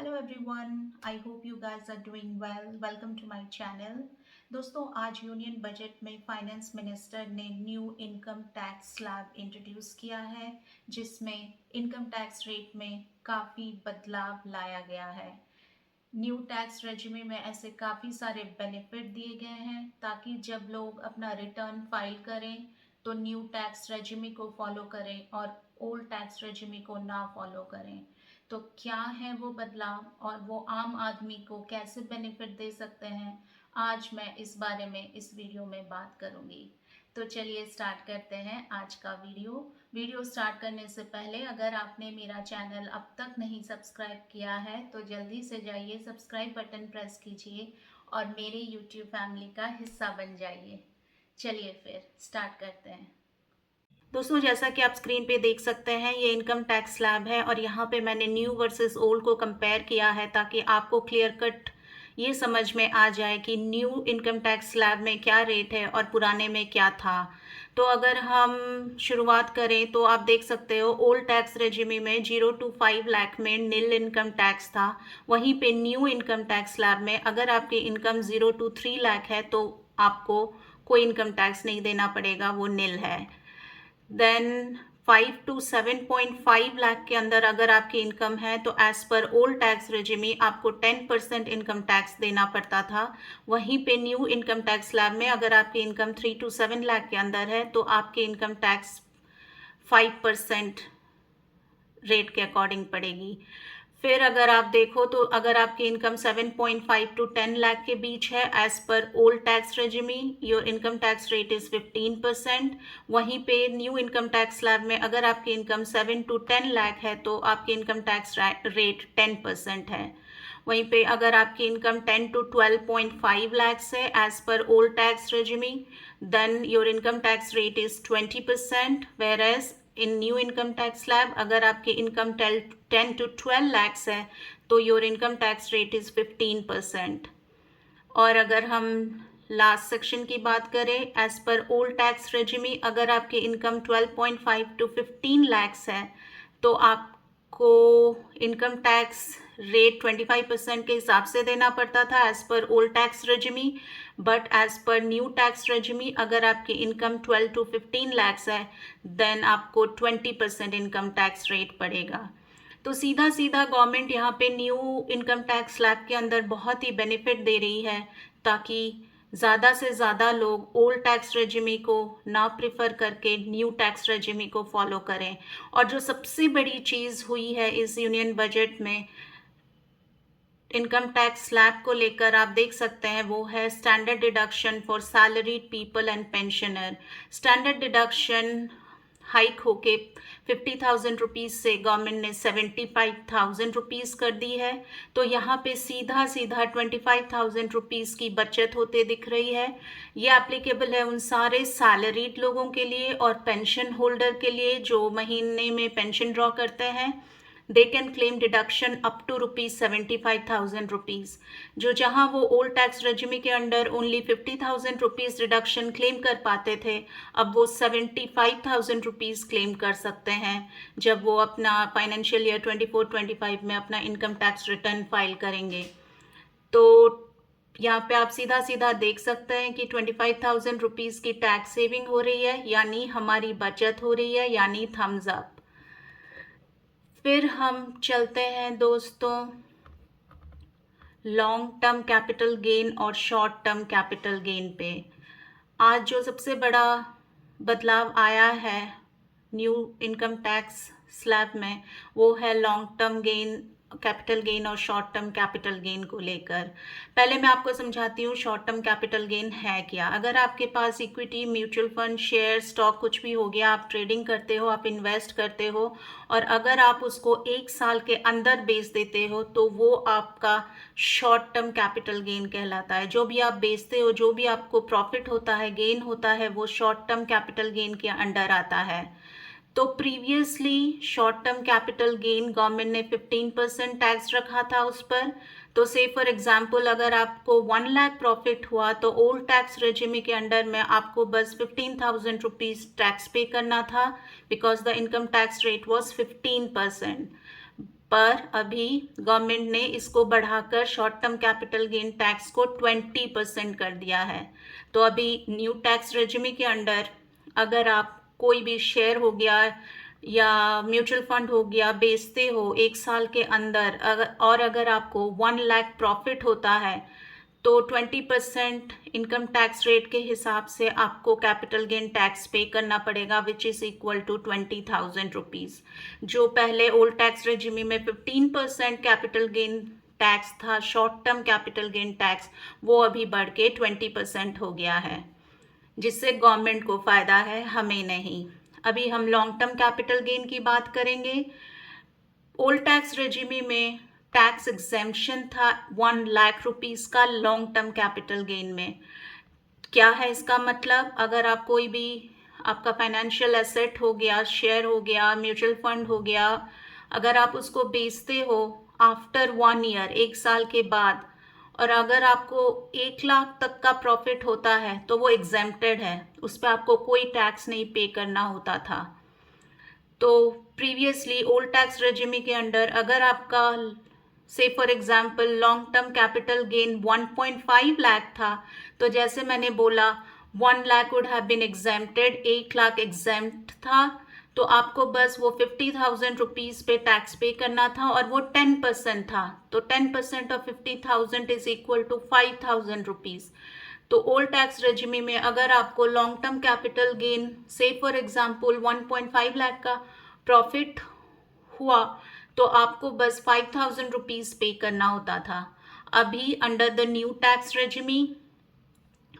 Hello everyone, I hope you guys are doing well. Welcome to my channel. दोस्तों, आज union budget में finance minister ने new income tax slab introduce किया है, जिसमें income tax rate में काफ़ी बदलाव लाया गया है। न्यू टैक्स रेजिमे में ऐसे काफ़ी सारे बेनिफिट दिए गए हैं ताकि जब लोग अपना रिटर्न फाइल करें तो न्यू टैक्स रेजिमे को फॉलो करें और ओल्ड टैक्स रेजिमे को ना फॉलो करें। तो क्या है वो बदलाव और वो आम आदमी को कैसे बेनिफिट दे सकते हैं, आज मैं इस बारे में इस वीडियो में बात करूंगी। तो चलिए स्टार्ट करते हैं आज का वीडियो स्टार्ट करने से पहले अगर आपने मेरा चैनल अब तक नहीं सब्सक्राइब किया है तो जल्दी से जाइए, सब्सक्राइब बटन प्रेस कीजिए और मेरे यूट्यूब फैमिली का हिस्सा बन जाइए। चलिए फिर स्टार्ट करते हैं। दोस्तों, जैसा कि आप स्क्रीन पे देख सकते हैं, ये इनकम टैक्स स्लैब है और यहाँ पे मैंने न्यू वर्सेस ओल्ड को कंपेयर किया है ताकि आपको क्लियर कट ये समझ में आ जाए कि न्यू इनकम टैक्स स्लैब में क्या रेट है और पुराने में क्या था। तो अगर हम शुरुआत करें तो आप देख सकते हो ओल्ड टैक्स रेजिमे में 0 to 5 लाख में नील इनकम टैक्स था। वहीं पे न्यू इनकम टैक्स स्लैब में अगर आपकी इनकम 0 to 3 लाख है तो आपको कोई इनकम टैक्स नहीं देना पड़ेगा, वो नील है। देन 5 to 7.5 लाख के अंदर अगर आपकी इनकम है तो एज पर ओल्ड टैक्स रेजिमे आपको 10% इनकम टैक्स देना पड़ता था। वहीं पे न्यू इनकम टैक्स स्लैब में अगर आपकी इनकम 3 to 7 लाख के अंदर है तो आपकी इनकम टैक्स 5% रेट के अकॉर्डिंग पड़ेगी। फिर अगर आप देखो तो अगर आपकी इनकम 7.5 to 10 लाख के बीच है as per old tax regime your income tax rate is 15%। वहीं पे न्यू इनकम टैक्स स्लैब में अगर आपकी इनकम 7 to 10 लाख है तो आपकी इनकम टैक्स रेट 10% है। वहीं पे अगर आपकी इनकम 10 to 12.5 लाख है as per old tax regime, then your income tax rate is 20%। Whereas in new income tax slab अगर आपकी इनकम 10 to 12 लैक्स है तो your income tax rate is 15%। और अगर हम लास्ट सेक्शन की बात करें, as per old tax regime अगर आपकी इनकम 12.5 to 15 लैक्स है तो आपको इनकम टैक्स रेट 25% के हिसाब से देना पड़ता था as per old tax regime. But as per new tax regime अगर आपकी इनकम 12 to 15 लैक्स है देन आपको 20% इनकम टैक्स रेट पड़ेगा। तो सीधा सीधा गवर्नमेंट यहाँ पे न्यू इनकम टैक्स स्लैब के अंदर बहुत ही बेनिफिट दे रही है ताकि ज़्यादा से ज़्यादा लोग ओल्ड टैक्स रेजिमी को ना प्रिफर करके न्यू टैक्स रेजिमी को फॉलो करें। और जो सबसे बड़ी चीज़ हुई है इस यूनियन बजट में इनकम टैक्स स्लैब को लेकर, आप देख सकते हैं, वो है standard deduction for salaried people and pensioner. Standard deduction hike होके 50,000 रुपीज़ से गवर्नमेंट ने 75,000 रुपीज़ कर दी है। तो यहाँ पे सीधा सीधा 25,000 रुपीज़ की बचत होते दिख रही है। ये एप्लीकेबल है उन सारे सैलरीड लोगों के लिए और पेंशन होल्डर के लिए जो महीने में पेंशन ड्रॉ करते हैं। They can claim deduction up to ₹75,000। जो जहां वो ओल्ड टैक्स रेजिमी के under only 50,000 rupees deduction claim कर पाते थे, अब वो 75,000 रुपीज़ क्लेम कर सकते हैं जब वो अपना फाइनेंशियल ईयर 24-25 में अपना इनकम टैक्स रिटर्न फाइल करेंगे। तो यहाँ पे आप सीधा सीधा देख सकते हैं कि 25,000 रुपीज़ की टैक्स सेविंग हो रही है, यानी हमारी बचत हो रही है, यानी थम्स अप। फिर हम चलते हैं दोस्तों लॉन्ग टर्म कैपिटल गेन और शॉर्ट टर्म कैपिटल गेन पे। आज जो सबसे बड़ा बदलाव आया है न्यू इनकम टैक्स स्लैब में वो है long term gain capital gain और शॉर्ट टर्म कैपिटल गेन को लेकर। पहले मैं आपको समझाती हूँ शॉर्ट टर्म कैपिटल गेन है क्या। अगर आपके पास equity, mutual fund, share, stock कुछ भी हो गया, आप ट्रेडिंग करते हो, आप इन्वेस्ट करते हो और अगर आप उसको 1 साल के अंदर बेच देते हो तो वो आपका शॉर्ट टर्म कैपिटल गेन कहलाता है। जो भी आप बेचते हो, जो भी आपको प्रॉफिट होता है, गेन होता है, वो शॉर्ट टर्म कैपिटल गेन के अंडर आता है। तो previously short term capital gain government ने 15% टैक्स रखा था उस पर। तो से फॉर एग्जांपल अगर आपको 1 लाख प्रॉफिट हुआ तो ओल्ड टैक्स रेजिमी के अंडर में आपको बस 15,000 रुपीज़ टैक्स पे करना था because the income tax rate was 15%। पर अभी गवर्नमेंट ने इसको बढ़ाकर short term capital gain tax को 20% कर दिया है। तो अभी न्यू टैक्स रेजिमी के अंडर अगर आप कोई भी शेयर हो गया या म्यूचुअल फंड हो गया बेचते हो 1 साल के अंदर, अगर आपको 1 लाख प्रॉफिट होता है तो 20% इनकम टैक्स रेट के हिसाब से आपको कैपिटल गेन टैक्स पे करना पड़ेगा, which is equal to 20,000 rupees. जो पहले ओल्ड टैक्स रेजिमी में 15% कैपिटल गेन टैक्स था, short term capital gain tax, वो अभी बढ़ के 20% हो गया है, जिससे गवर्नमेंट को फ़ायदा है, हमें नहीं। अभी हम लॉन्ग टर्म कैपिटल गेन की बात करेंगे। ओल्ड टैक्स रेजिमी में टैक्स एग्जेम्पशन था 1 लाख रुपीज़ का लॉन्ग टर्म कैपिटल गेन में। क्या है इसका मतलब? अगर आप कोई भी आपका फाइनेंशियल एसेट हो गया, शेयर हो गया, म्यूचुअल फंड हो गया, अगर आप उसको बेचते हो आफ्टर 1 ईयर, 1 साल के बाद, और अगर आपको 1 लाख तक का प्रॉफिट होता है तो वो एग्जेम्प्टेड है, उस पर आपको कोई टैक्स नहीं पे करना होता था। तो प्रीवियसली ओल्ड टैक्स रेजिमी के अंडर अगर आपका से for example long term capital gain 1.5 lakh था, तो जैसे मैंने बोला 1 lakh would have been exempted, 1 lakh exempt था, तो आपको बस वो 50,000 रुपीज़ पे टैक्स पे करना था, और वो 10% था, तो 10% of 50,000 is equal to 5,000 rupees. तो ओल्ड टैक्स रेजिमी में अगर आपको लॉन्ग टर्म कैपिटल गेन से फॉर एग्जांपल 1.5 लाख का प्रॉफिट हुआ, तो आपको बस 5,000 रुपीज़ पे करना होता था। अभी under the new tax regime,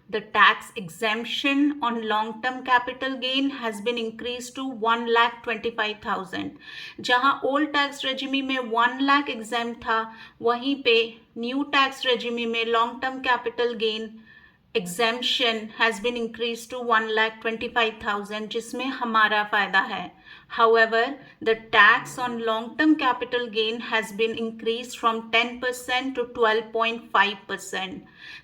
the tax exemption on long-term capital gain has been increased to 1,25,000। जहां ओल्ड टैक्स रेजिमी में 1 लाख एग्जाम था, वहीं पे न्यू टैक्स रेजिमी में long term capital gain exemption has been increased to 1,25,000, जिसमें हमारा फायदा है। However, the tax on long-term capital gain has been increased from 10% to 12.5%।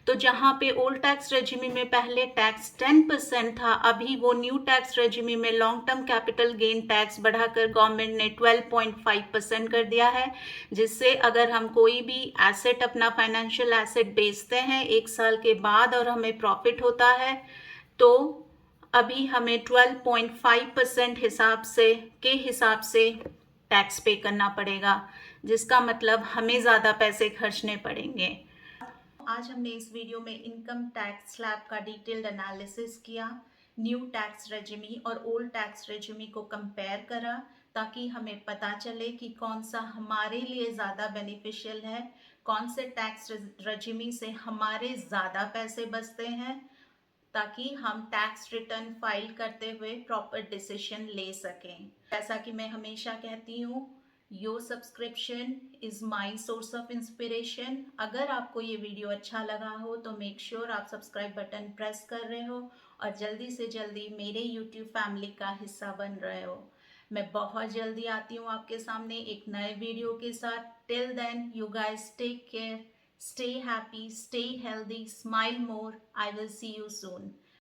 तो जहाँ पे ओल्ड टैक्स रेजिमी में पहले टैक्स 10% था, अभी वो न्यू टैक्स रेजिमी में long term capital gain tax बढ़ाकर गवर्नमेंट ने 12.5% कर दिया है, जिससे अगर हम कोई भी एसेट, अपना फाइनेंशियल एसेट बेचते हैं 1 साल के बाद और हमें प्रॉफिट होता है, तो अभी हमें 12.5% हिसाब से टैक्स पे करना पड़ेगा, जिसका मतलब हमें ज़्यादा पैसे खर्चने पड़ेंगे। आज हमने इस वीडियो में इनकम टैक्स स्लैब का डिटेल्ड एनालिसिस किया, न्यू टैक्स रेजिमी और ओल्ड टैक्स रेजिमी को कंपेयर करा, ताकि हमें पता चले कि कौन सा हमारे लिए ज़्यादा बेनिफिशियल है, कौन से टैक्स रेजिमी से हमारे ज़्यादा पैसे बचते हैं, ताकि हम टैक्स रिटर्न फाइल करते हुए प्रॉपर डिसीजन ले सकें। जैसा कि मैं हमेशा कहती हूँ, your subscription is my source of inspiration. अगर आपको ये वीडियो अच्छा लगा हो तो मेक श्योर आप सब्सक्राइब बटन प्रेस कर रहे हो और जल्दी से जल्दी मेरे यूट्यूब फैमिली का हिस्सा बन रहे हो। मैं बहुत जल्दी आती हूँ आपके सामने एक नए वीडियो के साथ। Till then you guys take care, stay happy, stay healthy, smile more. I will see you soon.